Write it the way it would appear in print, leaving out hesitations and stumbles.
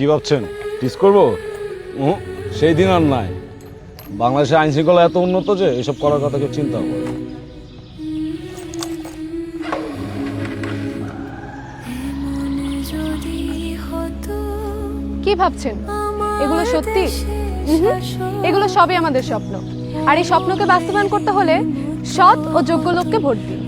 কি ভাবছেন টিস করবো? সেই দিন আর নাই। বাংলাদেশের আইন শৃঙ্খলা এত উন্নত যে এসব করার কথা কেউ চিন্তা করে। কি ভাবছেন এগুলো সত্যি? এগুলো সবই আমাদের স্বপ্ন, আর এই স্বপ্নকে বাস্তবায়ন করতে হলে সৎ ও যোগ্য লোককে ভোট দিন।